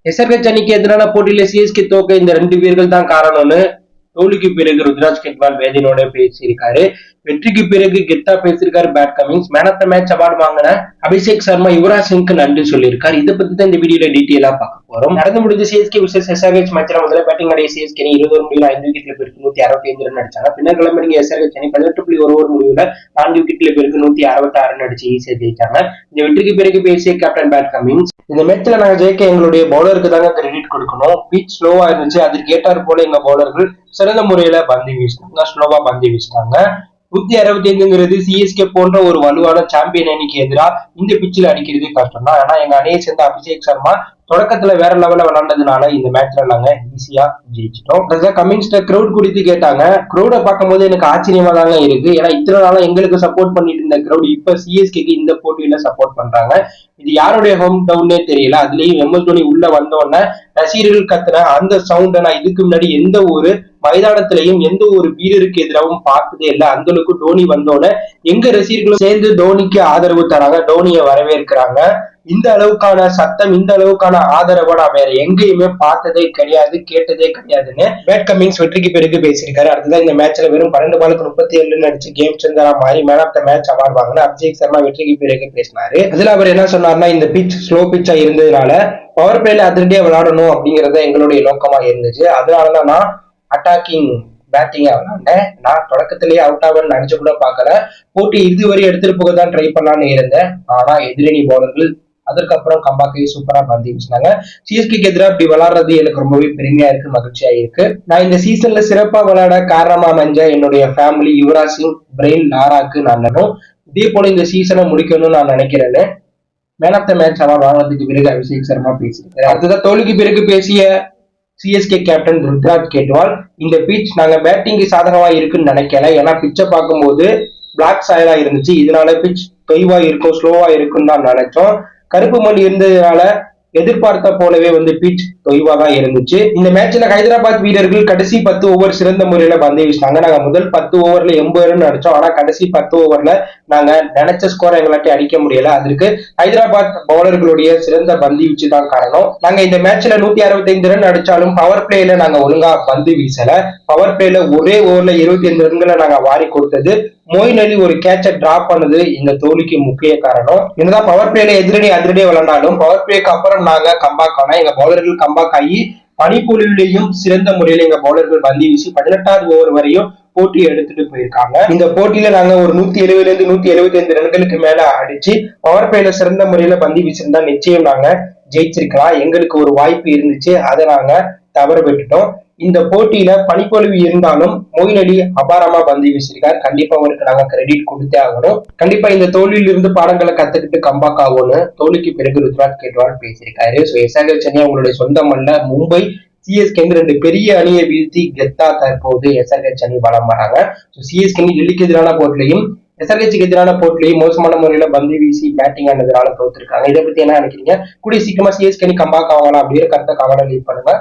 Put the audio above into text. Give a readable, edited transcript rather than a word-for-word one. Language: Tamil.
எஸ்ஆர்ஹெச் அணிக்கு எதிரான போட்டியில சிஎஸ்கே தோக்க இந்த 2 பேர்கள் தான் காரணம்னு தோல்விக்கு பிறகு ருத்ராஜ் கெட்வால் வேதினோட பேசியிருக்காரு. வெற்றிக்கு பிறகு கெத்தா பேசியிருக்காரு Pat Cummins. Man of the match award வாங்கின அபிஷேக் சர்மா யுவராஜ் சிங்க்கு நன்றி சொல்லியிருக்காரு. இதை பத்தி தான் இந்த வீடியோல டீட்டெயிலா பார்க்க போறோம். நடந்து முடிஞ்ச சிஎஸ்கே விசஸ் எஸ்ஆர்ஹெச் மேட்ச்ல முதல்ல பேட்டிங் ஆடிய சிஎஸ்கே 21 முடிவில் 5 விக்கெட்ல பெருக்கு 165 ரன் அடிச்சாங்க. பின்னர் கிளம்பிறங்க எஸ்ஆர்ஹெச் அணி 18.1 முடிவுல 4 விக்கெட்ல பெருக்கு 166 ரன் அடிச்சு ஈஸியா ஜெயிச்சாங்க. இந்த வெற்றிக்கு பிறகு பேசிய கேப்டன் பேட் கமின்ஸ், இந்த மேட்ச்ல நாங்க ஜெயிக்க எங்களுடைய பவுலருக்கு தாங்க கிரெடிட் கொடுக்கணும். பிச் ஸ்லோவா இருந்துச்சு, அதற்கு ஏற்றாறு போல எங்க பவுலர்கள் சிறந்த முறையில பந்து வீசினாங்க, ஸ்லோவா பந்து வீசினாங்க. 165ங்கிறது சிஎஸ்கே போன்ற ஒரு வலுவான சாம்பியன் அணிக்கு எதிராக இந்த பிச்சில் அடிக்கிறது கஷ்டம் தான். ஆனா எங்க அணியை சேர்ந்த அபிஷேக் சர்மா தொடக்கத்துல வேற லெவல்ல விளையாண்டதுனால இந்த மேட்ச்ல நாங்க ஈஸியா ஜெயிச்சிட்டோம். கமின்ஸ்ட க்ரௌட் குறித்து கேட்டாங்க. க்ரௌட பார்க்கும்போது எனக்கு ஆச்சரியமா தாங்க இருக்கு. ஏன்னா இத்தனை நாளா எங்களுக்கு சப்போர்ட் பண்ணிட்டு இருந்த க்ரௌட் இப்ப சிஎஸ்கேக்கு இந்த போட்டியில சப்போர்ட் பண்றாங்க. இது யாருடைய ஹோம் டவுன்னே தெரியல. அதுலயும் எம்எஸ் தோனி உள்ள வந்தோடனே ரசிகர்கள் கத்துன அந்த சவுண்ட நான் இதுக்கு முன்னாடி எந்த ஒரு மைதானத்திலையும் எந்த ஒரு வீரருக்கு எதிராகவும் பார்த்ததே இல்லை. அந்த அளவுக்கு தோனி வந்தோடனே எங்க ரசிகர்களும் சேர்ந்து தோனிக்கு ஆதரவு தராங்க, தோனியை வரவேற்கிறாங்க. இந்த அளவுக்கான சத்தம், இந்த அளவுக்கான ஆதரவை நான் வேற எங்கேயுமே பார்த்ததே கிடையாது, கேட்டதே கிடையாதுன்னு பேட் கமின்ஸ் வெற்றிக்கு பிறகு பேசியிருக்காரு. அடுத்ததான் இந்த மேட்ச்ல வெறும் 12 பாலுக்கு 37 அடிச்சு கேம் சேஞ்சரா மாறி man of the match award வாங்கின அபிஷேக் சர்மா வெற்றிக்கு பிறகு பேசினாரு. அதுல அவர் என்ன சொன்னார்னா, இந்த பிச் ஸ்லோ பிச்சா இருந்ததுனால பவர் பிளேல அதிரடியா விளையாடணும் அப்படிங்கறத எங்களுடைய நோக்கமா இருந்துச்சு. அதனாலதான் நான் அட்டாக்கிங் பேட்டிங்கா விளையாண்டேன். நான் தொடக்கத்திலேயே அவுட் ஆகுன்னு நினைச்சு கூட பார்க்கல. போட்டி இதுவரை எடுத்துட்டு போக தான் ட்ரை பண்ணலான்னு இருந்தேன். ஆனா எதிரணி பவுலர்கள் அதுக்கப்புறம் கம்பாக்கை சூப்பரா பந்து வீசினாங்க. சிஎஸ்கேக்கு எதிராக இப்படி விளையாடுறது எனக்கு ரொம்பவே பெருமையா இருக்கு, மகிழ்ச்சியா இருக்கு. நான் இந்த சீசன்ல சிறப்பா விளையாட காரணமா அமைஞ்ச என்னுடைய ஃபேமிலி, யுவராஜ் சிங், பிரெயின், லாராக்கு நன்றணும். இதே போல இந்த சீசனை முடிக்கணும்னு நான் நினைக்கிறேன்னு man of the match award வாங்கினதுக்கு பிறகு அபிஷேக் சர்மா பேசியிருக்காரு. அடுத்ததான் தோல்விக்கு பிறகு பேசிய சிஎஸ்கே கேப்டன் ருத்ராஜ் கெட்வால், இந்த பிச் நாங்க பேட்டிங்கு சாதகமா இருக்குன்னு நினைக்கல. ஏன்னா பிச்சை பார்க்கும்போது பிளாக் சாயலா இருந்துச்சு. இதனால பிச் தொய்வா இருக்கும், ஸ்லோவா இருக்குன்னு தான் நினைச்சோம். கருப்பு மண் இருந்ததுனால எதிர்பார்த்த போலவே பிச் தொய்வா தான் இருந்துச்சு. இந்த மேட்ச்ல ஹைதராபாத் வீரர்கள் கடைசி 10 ஓவர் சிறந்த முறையில பந்து வீசினாங்க. நாங்க முதல் 10 ஓவர்ல 80 ரன் அடிச்சோம். ஆனா கடைசி 10 ஓவர்ல நாங்க நினைச்ச ஸ்கோரை எங்களாட்டி அடிக்க முடியல. அதற்கு ஹைதராபாத் பவுலர்களுடைய சிறந்த பந்து வீச்சு தான் காரணம். நாங்க இந்த மேட்ச்ல 165 ரன் அடிச்சாலும் பவர் பிளேல நாங்க ஒழுங்கா பந்து வீசல. பவர் பிளேல ஒரே ஓவர்ல 25 ரன்களை நாங்க வாரி கொடுத்தது. மொயின் அலி ஒரு கேட்ச டிராப் பண்ணது இந்த தோல்விக்கு முக்கிய காரணம். என்னதான் பவர் பிளேல எதிரணி அதிரடியா விளையாண்டாலும் பவர் பிளேக்கு அப்புறம் நாங்க கம்பேக் ஆனா எங்க பவுலர்கள் கம்பேக் ஆகி பனிப்பொழிலையும் சிறந்த முறையில எங்க பவுலர்கள் பந்து வீசி 18வது ஓவர் வரையும் போட்டியை எடுத்துட்டு போயிருக்காங்க. இந்த போட்டியில நாங்க ஒரு 170 இருந்து 175 ரன்களுக்கு மேல அடிச்சு பவர் பிளேல சிறந்த முறையில பந்து வீசிருந்தா நிச்சயம் நாங்க ஜெயிச்சிருக்கலாம். எங்களுக்கு ஒரு வாய்ப்பு இருந்துச்சு, அதை நாங்க தவறு விட்டுட்டோம். இந்த போட்டியில பனிப்பொழிவு இருந்தாலும் மொயின் அலி அபாரமா பந்து வீசியிருக்காரு. கண்டிப்பா அவருக்கு நாங்க கிரெடிட் கொடுத்தே ஆகணும். கண்டிப்பா இந்த தோல்வியில இருந்து பாடங்களை கத்துக்கிட்டு கம்பேக் ஆகும்னு தோல்விக்கு பிறகு ருத்ராஜ் கெட்வால் பேசியிருக்காரு. எஸ்ஆர்ஹெச் அணி அவங்களுடைய சொந்தம் அல்ல. மும்பை சிஎஸ்கே 2 பெரிய அணியை வீழ்த்தி கெத்தா தற்போது எஸ்ஆர்ஹெச் அணி வலம் வராங்க. சிஎஸ்கே அணி டெல்லிக்கு எதிரான போட்டிலையும் எஸ்ஆர்ஹெச்சுக்கு எதிரான போட்டிலையும் மோசமான முறையில பந்து வீசி பேட்டிங் ஆனதுனால தோத்துருக்காங்க. இதை பத்தி என்ன நினைக்கிறீங்க? கூடிய சீக்கிரமா சிஎஸ்கே அணி கம்பேக் ஆகலாம் அப்படிங்கிற கருத்தை கவலை லீவ் பண்ணுங்க.